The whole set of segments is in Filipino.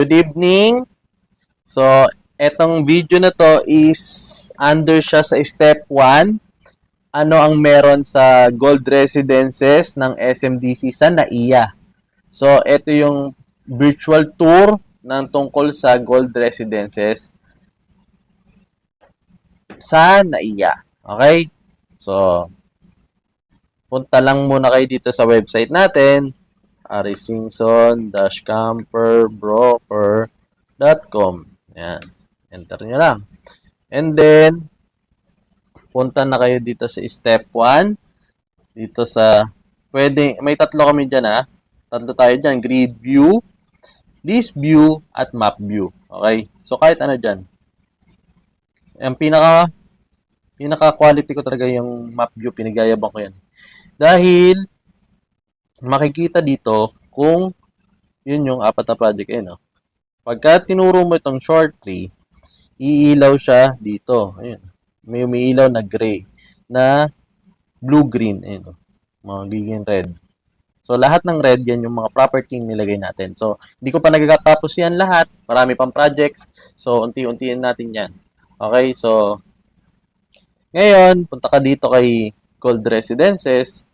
Good evening. So, etong video na to is under siya sa step 1. Ano ang meron sa Gold Residences ng SMDC sa NAIA. So, ito yung virtual tour ng tungkol sa Gold Residences sa NAIA. Okay? So, punta lang muna kayo dito sa website natin, arisingson-camperbroker.com. Yan. Enter nyo lang. And then, punta na kayo dito sa step 1. Dito sa, may tatlo kami dyan ha. Tatlo tayo dyan. Grid view, list view, at map view. Okay? So, kahit ano dyan. Ang pinaka-quality ko talaga yung map view. Pinagayabang ko yan. Dahil, makikita dito kung yun yung apat na project. Ayun, no? Pagka tinuro mo itong short tree, iilaw siya dito. Ayun. May umiilaw na gray na blue-green. Ayun, magiging red. So, lahat ng red, yan yung mga property nilagay natin. So, hindi ko pa nagkatapos yan lahat. Marami pang projects. So, unti-untiin natin yan. Okay, so, ngayon, punta ka dito kay Gold Residences.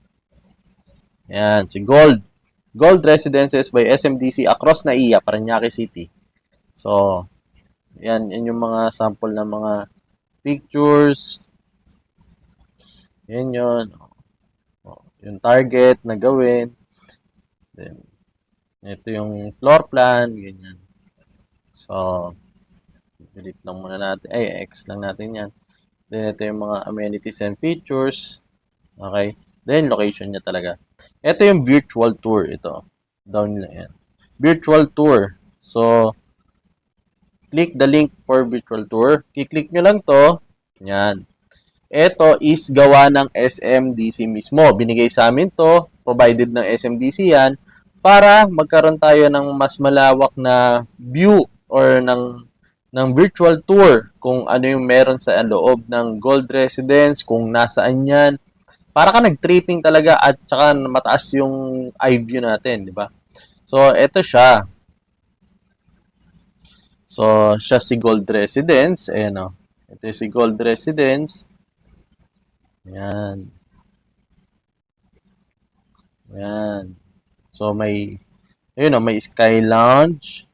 Yan, si Gold. Gold Residences by SMDC across NAIA, Parañaque City. So, yan yung mga sample ng mga pictures. Yan yun. Yung target na gawin. Then, ito yung floor plan. Ganyan. So, delete lang muna natin. X lang natin yan. Then, ito yung mga amenities and features. Okay. Then, location niya talaga. Ito yung virtual tour. Ito. Down lang yan. Virtual tour. So, click the link for virtual tour. Kiklik nyo lang to. Yan. Ito is gawa ng SMDC mismo. Binigay sa amin to. Provided ng SMDC yan. Para magkaroon tayo ng mas malawak na view or ng virtual tour kung ano yung meron sa loob ng Gold Residence, kung nasaan yan. Para ka nag-tripping talaga at saka mataas yung eye view natin, di ba? So, ito siya. So, siya si Gold Residence. Ayan o. Ito si Gold Residence. Ayan. Ayan. So, may Sky Lounge.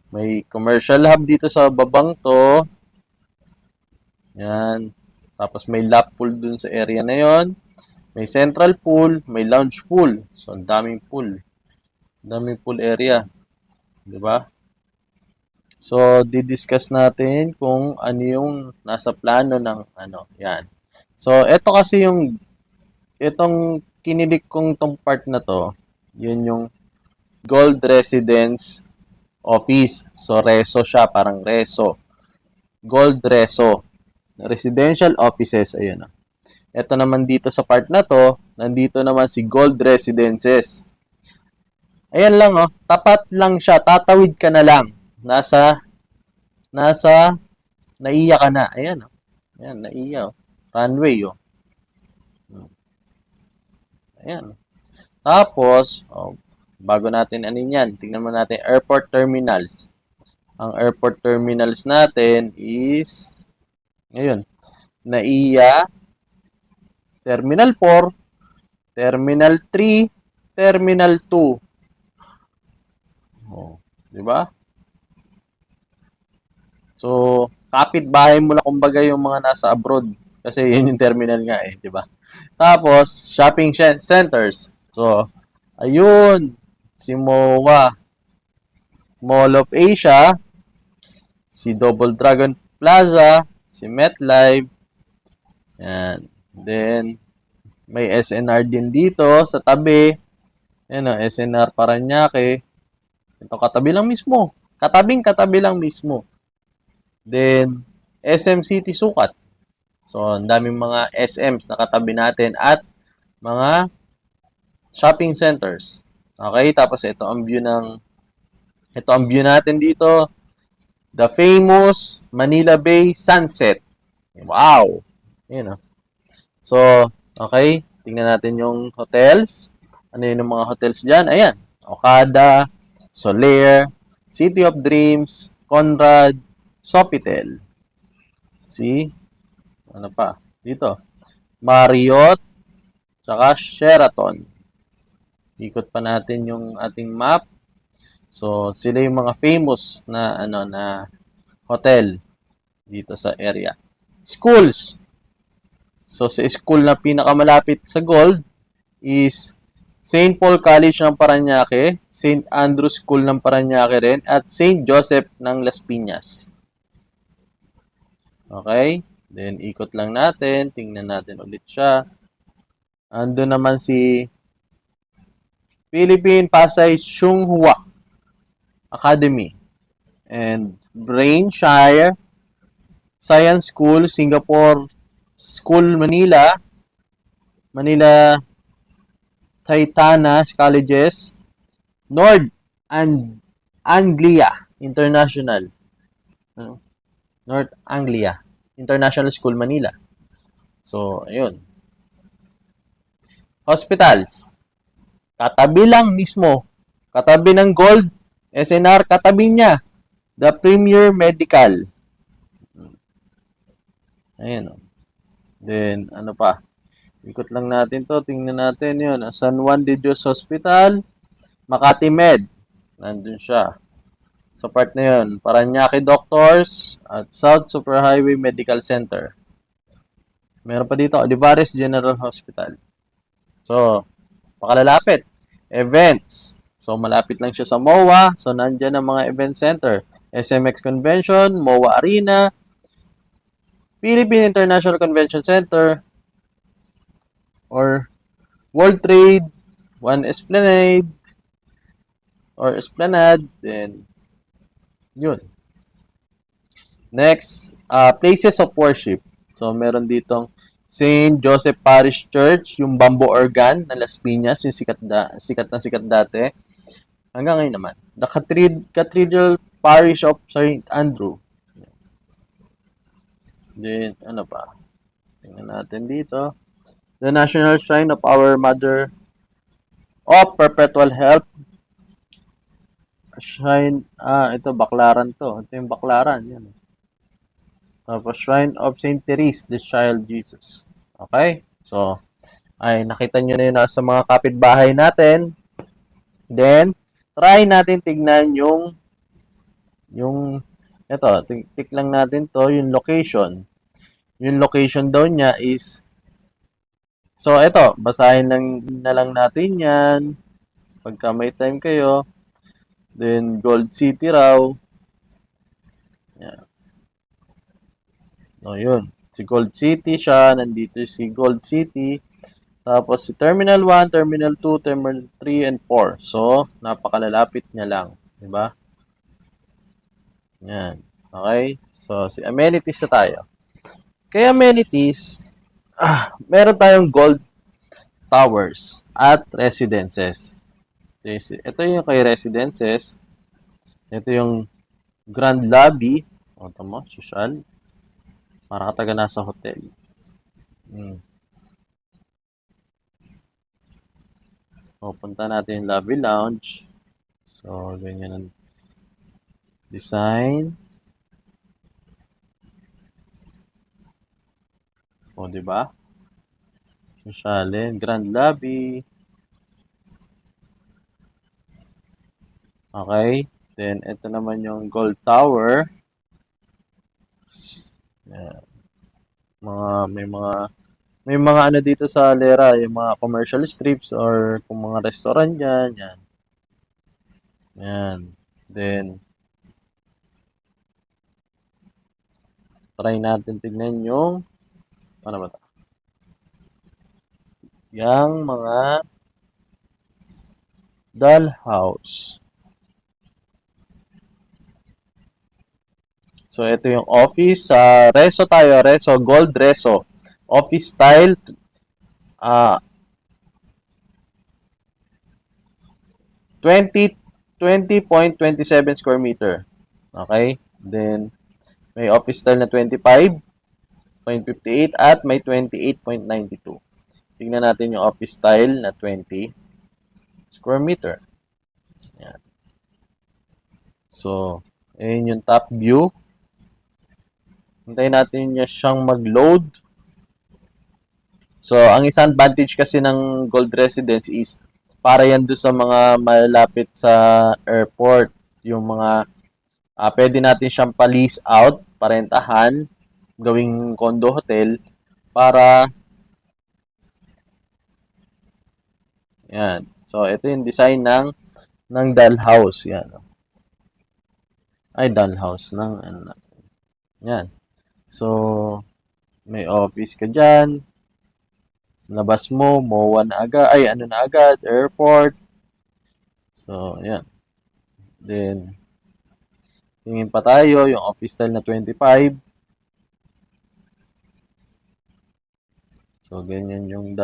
May commercial hub dito sa babang to. Ayan. Tapos may lap pool dun sa area na yon. May central pool, may lounge pool. So, ang daming pool. Daming pool area. Di ba? So, didiscuss natin kung ano yung nasa plano ng ano. Yan. So, ito kasi itong kinilik kong tong part na to, yun yung Gold Residence Office. So, reso siya. Parang reso. Gold Reso. Residential offices. Ayun. Ito naman dito sa part na to, nandito naman si Gold Residences. Ayan lang oh, tapat lang siya, tatawid ka na lang. Nasa NAIA ka na. Ayan oh. Ayan, NAIA oh. Runway oh. Ayan. Tapos, bago natin anin yan, tingnan mo natin airport terminals. Ang airport terminals natin is ngayon, NAIA Terminal 4, Terminal 3, Terminal 2. Oh, di ba? So, kapit-bahay mo na kumbaga yung mga nasa abroad kasi yun yung terminal nga eh, di ba? Tapos, shopping centers. So, ayun, si MOA, Mall of Asia, si Double Dragon Plaza, si MetLife, yan. Then, may SNR din dito sa tabi. Yan o, SNR Parañaque. Ito, katabi lang mismo. Katabi lang mismo. Then, SM City Sukat. So, ang daming mga SMs na katabi natin at mga shopping centers. Okay, tapos ito ang view natin dito. The famous Manila Bay Sunset. Wow! Yun o. So, okay. Tingnan natin yung hotels. Ano yun yung mga hotels dyan? Ayan. Okada, Soler, City of Dreams, Conrad, Sofitel. Si, ano pa? Dito. Marriott, tsaka Sheraton. Ikot pa natin yung ating map. So, sila yung mga famous na hotel dito sa area. Schools. So, sa school na pinakamalapit sa Gold is St. Paul College ng Parañaque, St. Andrew School ng Parañaque rin, at St. Joseph ng Las Piñas. Okay? Then, ikot lang natin. Tingnan natin ulit siya. Ando naman si Philippine Pasay Tsinghua Academy and Brainshire Science School, Singapore School, Manila, Titana Colleges, North and Anglia International. North Anglia International School, Manila. So, ayun. Hospitals. Katabi lang mismo. Katabi ng Gold, SNR, katabi niya. The Premier Medical. Ayan. Then, ano pa? Ikot lang natin to. Tingnan natin yun. San Juan de Dios Hospital, Makati Med. Nandun siya. Sa part na yun. Parañaque Doctors at South Superhighway Medical Center. Meron pa dito, Olivares General Hospital. So, pakalalapit. Events. So, malapit lang siya sa MOA. So, nandyan ang mga event center. SMX Convention, MOA Arena, Philippine International Convention Center, or World Trade, One Esplanade, or Esplanade, then, yun. Next, places of worship. So, meron ditong St. Joseph Parish Church, yung Bamboo Organ na Las Piñas, yung sikat na sikat dati. Hanggang ngayon naman. The Cathedral Parish of St. Andrew. Then, ano pa? Tingnan natin dito. The National Shrine of Our Mother of Perpetual Help. Shrine, ito, Baclaran to. Ito yung Baclaran. Yan. Tapos, Shrine of St. Therese, the Child Jesus. Okay? So, ay, nakita nyo na yun sa mga kapitbahay natin. Then, try natin tignan yung ito, tik lang natin to, yung location. Yung location daw niya is, so ito, basahin na lang natin yan. Pagka may time kayo. Then, Gold City raw. Yan. No, yun. Si Gold City siya. Nandito si Gold City. Tapos si Terminal 1, Terminal 2, Terminal 3, and 4. So, napakalalapit niya lang. Diba? Yan. Okay? So, si amenities na tayo. Kaya amenities, meron tayong Gold Towers at Residences. Ito yung kay Residences. Ito yung Grand Lobby. O, tama, social. Para kataga nasa hotel. O, punta natin yung lobby lounge. So, ganyan ang design. O, diba? Socialin, Grand Lobby. Okay. Then, ito naman yung Gold Tower. Yan. May mga ano dito sa Lera, yung mga commercial strips or kung mga restaurant dyan. Yan. Yan. Then, try natin tignan yung ano ba ito? Yang mga dollhouse. So, ito yung office. Reso tayo. Reso. Gold Reso. Office style. 20.27 square meter. Okay? Then, may office style na 25.58 at may 28.92. Tingnan natin yung office style na 20 square meter. Yan. So, ayun yung top view. Hintayin natin niya siyang mag-load. So, ang isang advantage kasi ng Gold Residence is para yan doon sa mga malapit sa airport. Yung mga pwede natin siyang pa-lease out, parentahan, gawing condo hotel para yan. So, ito yung design ng doll house. Yan. Ay, doll house ng ano. Yan. So, may office ka dyan. Labas mo, MOA na agad. Ay, ano na agad, airport. So, yan. Then, tingin pa tayo, yung office style na 25. So, ganyan yung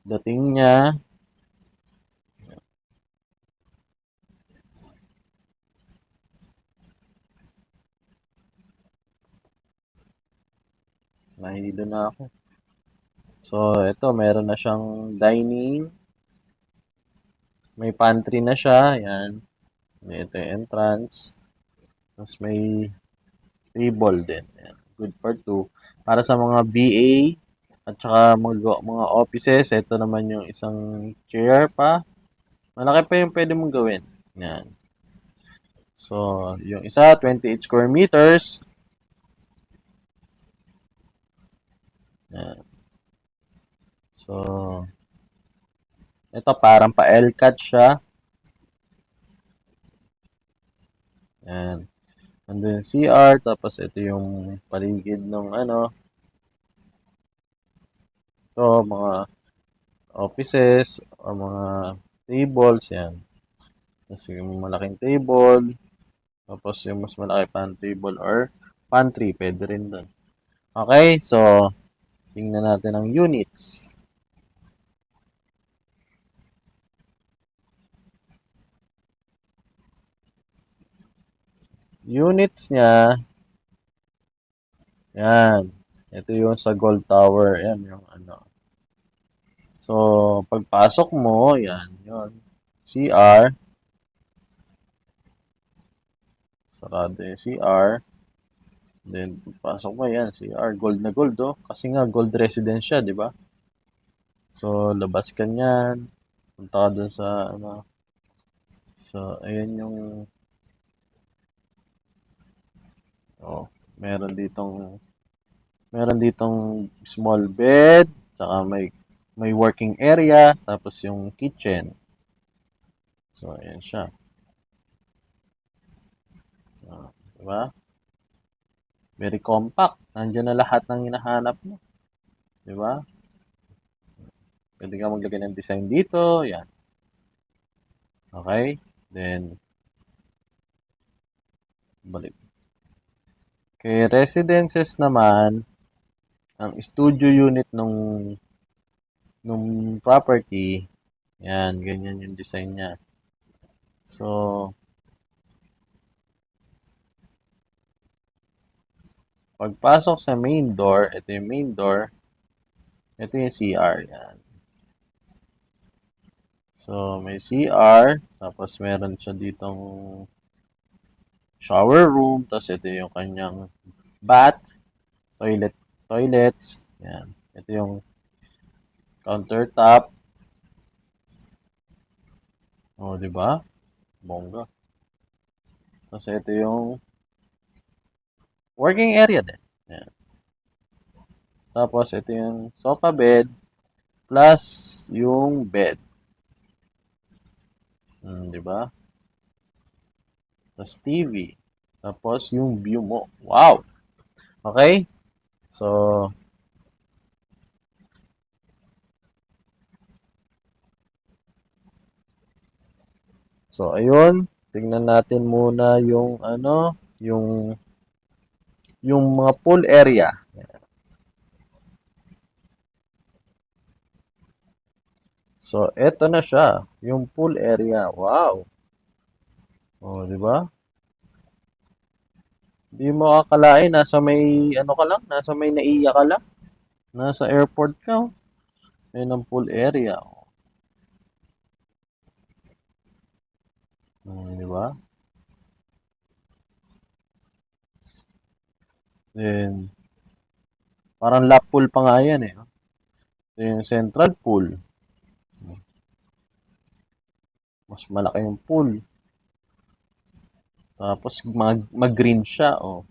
dating niya. Nahilo na ako. So, ito, meron na siyang dining. May pantry na siya. Yan. Ito yung entrance. Tapos may table din. Yan. Good for two. Para sa mga VA at saka mga offices, ito naman yung isang chair pa. Malaki pa yung pwede mong gawin. Yan. So, yung isa, 28 square meters. Yan. So, ito parang pa-LCAT siya. Yan. Nandun yung CR, tapos ito yung paligid ng ano. Ito, mga offices, o mga tables, yan. Tapos yung malaking table, tapos yung mas malaki pang table or pantry, pwede rin doon. Okay, so, tingnan natin ang units. Units niya, yan. Ito yung sa Gold Tower, yan yung ano. So, pagpasok mo, yan, yun. CR, sarado yung CR. Then, pagpasok mo, yan, CR, gold na gold, oh. Kasi nga, gold residence siya, di ba? So, labas ka niyan. Punta ka dun sa, ano. So, ayan yung, oh, meron ditong, meron ditong small bed, saka may working area, tapos yung kitchen. So, ayan siya. Diba? Very compact. Nandiyan na lahat ng hinahanap mo. Diba? Pwede ka maglagay ng design dito. Yan. Okay? Then, balik. Kay residences naman, ang studio unit nung property, yan, ganyan yung design niya. So, pagpasok sa main door, ito yung main door, ito yung CR, yan. So, may CR, tapos meron siya ditong shower room, tapos ito yung kanyang bath, toilets, yan. Ito yung countertop. O, di ba? Bongga. Tapos ito yung working area din. Yan. Tapos ito yung sofa bed plus yung bed. Di ba? Tapos TV. Tapos yung view mo. Wow! Okay? So, ayun. Tingnan natin muna yung ano, yung mga pool area. So, eto na siya, yung pool area. Wow. Oh, di ba? Di mo akalain nasa may ano ka lang, nasa may naiya ka lang, nasa airport ka. Oh. Ayun ang pool area. Di ba? Then, parang lap pool pa nga yan eh. Ito yung central pool. Mas malaki yung pool. Tapos, mag-green siya. Oh,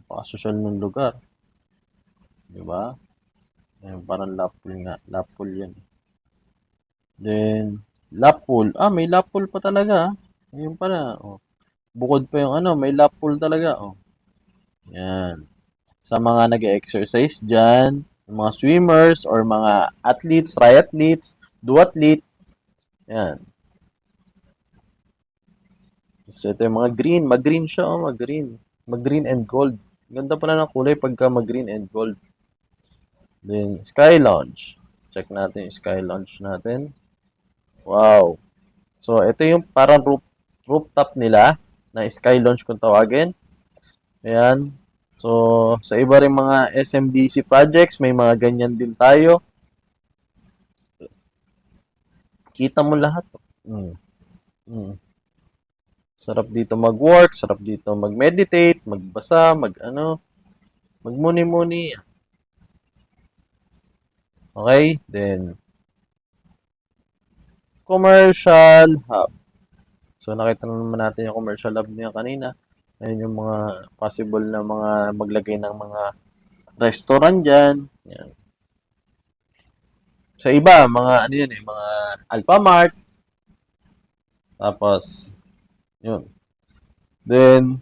pakasosyal ng lugar. Diba? Ayun, parang lap pool nga. Lap pool yan. Then, lap pool. Ah, may lap pool pa talaga. Ayun pala. Oh. Bukod pa yung ano, may lap pool talaga. Oh. Yan. Sa mga nag-exercise dyan, yung mga swimmers or mga athletes, triathletes, duathlete. Yan. So, ito yung mga green. Mag-green siya, oh, mag-green. Mag-green and gold. Ganda pala ng kulay pagka mag-green and gold. Then, Sky Lounge. Check natin yung Sky Lounge natin. Wow. So, ito yung parang rooftop nila na Sky Lounge kung tawagin. Ayan. So, sa iba rin mga SMDC projects, may mga ganyan din tayo. Kita mo lahat. Mm. Mm. Sarap dito mag-work, sarap dito mag-meditate, magbasa, magmuni-muni. Okay? Then, commercial hub. So, nakita na naman natin yung commercial hub niya kanina. Ayun yung mga possible na mga maglagay ng mga restaurant dyan. Yan. Sa iba, mga ano yan eh, mga Alphamart. Tapos, yun. Then,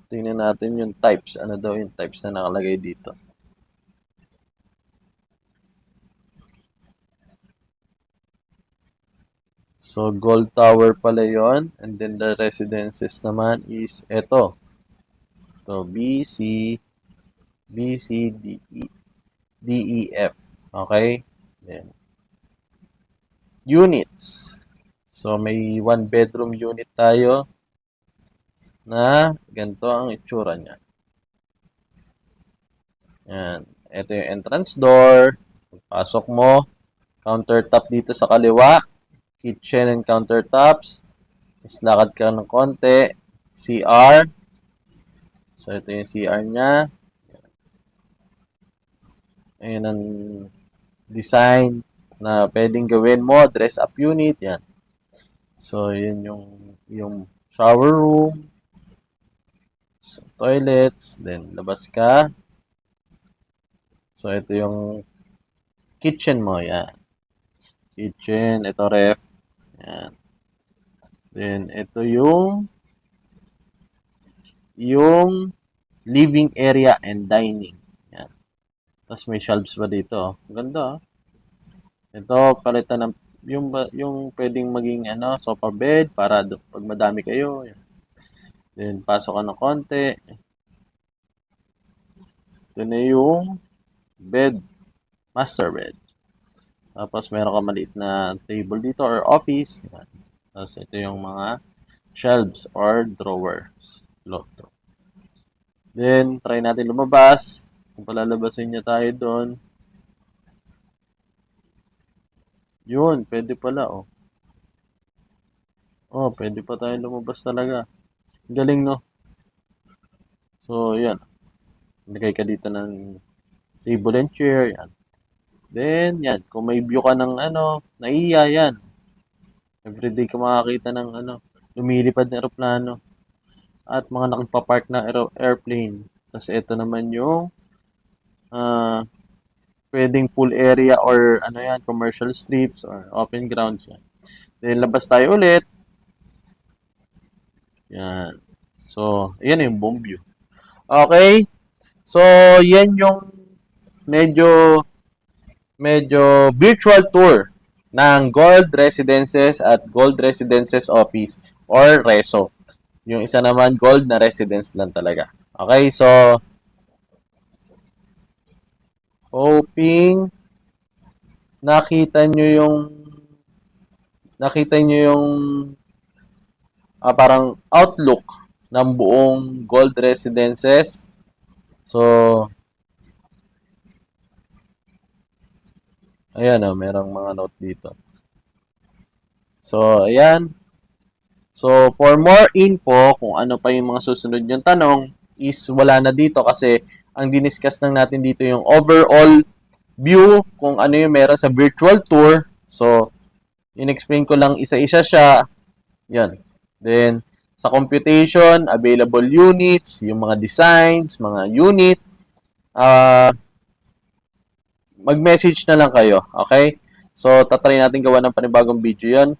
tingnan natin yung types. Ano daw yung types na nakalagay dito. So, Gold Tower pala yon. And then, the residences naman is ito. Ito, B, C, D, E, F. Okay? Then, units. So, may one bedroom unit tayo na ganito ang itsura niya. Yan. Ito yung entrance door. Pasok mo. Countertop dito sa kaliwa. Kitchen and countertops. Lakad ka ng konti. CR. So, ito yung CR niya. Ayan ang design na pwedeng gawin mo. Dress up unit. Yan. So, yun yung shower room. So, toilets. Then, labas ka. So, ito yung kitchen mo. Yan. Kitchen. Ito ref. Yan. Then, ito yung living area and dining. Yan. Tapos may shelves pa dito. Ang ganda. Ito, palitan ng yung pwedeng maging sofa bed para pag madami kayo. Yan. Then, pasok ka ng konti. Ito na yung bed. Master bed. Tapos, meron ka maliit na table dito or office. Yan. Tapos, ito yung mga shelves or drawers. Then, try natin lumabas. Kung palalabasin niya tayo doon. Yun, pwede pala, oh. Oh, pwede pa tayo lumabas talaga. Galing, no? So, yan. Lagay ka dito ng table and chair. Yan. Then, yan. Kung may view ka ng naiya, yan. Everyday ka makakita ng lumilipad na aeroplano. At mga nakagpa-park na airplane. Tapos, ito naman yung pwedeng pool area or commercial strips or open grounds. Yan. Then, labas tayo ulit. Yan. So, yan yung buong view. Okay? So, yan yung medyo virtual tour ng Gold Residences at Gold Residences Office or RESO. Yung isa naman, Gold na residence lang talaga. Okay? So, hoping nakita nyo yung parang outlook ng buong Gold Residences. So, ayan merong mga note dito. So, ayan. So, for more info, kung ano pa yung mga susunod yung tanong, is wala na dito kasi ang diniscuss lang natin dito yung overall view kung ano yung meron sa virtual tour. So, in-explain ko lang isa-isa siya. Yan. Then, sa computation, available units, yung mga designs, mga unit, mag-message na lang kayo. Okay? So, tatry natin gawa ng panibagong video yan.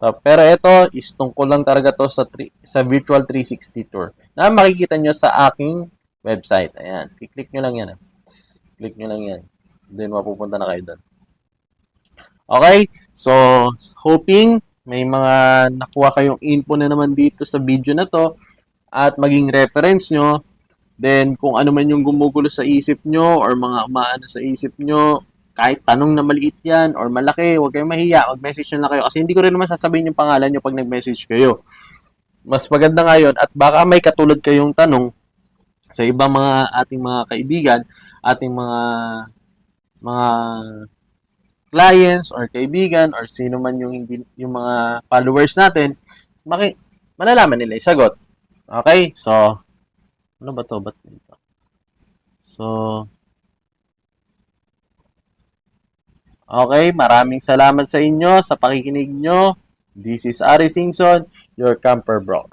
Pero ito is tungkol lang talaga to sa Virtual 360 Tour na makikita nyo sa aking website. Ayan. I-click nyo lang yan. Click nyo lang yan. Then, mapupunta na kayo doon. Okay? So, hoping may mga nakuha kayong info na naman dito sa video na to at maging reference nyo. Then, kung ano man yung gumugulo sa isip nyo or mga umaano sa isip nyo, kahit tanong na maliit yan or malaki, huwag kayong mahiya. Mag-message na lang kayo. Kasi hindi ko rin naman sasabihin yung pangalan nyo pag nag-message kayo. Mas maganda ngayon at baka may katulad kayong tanong sa ibang mga ating mga kaibigan, ating mga clients or kaibigan or sino man yung hindi yung mga followers natin, malalaman nila isagot. Okay? So, ano ba to? Ba't dito? So, okay, maraming salamat sa inyo sa pakikinig nyo. This is Ari Singson, your camper bro.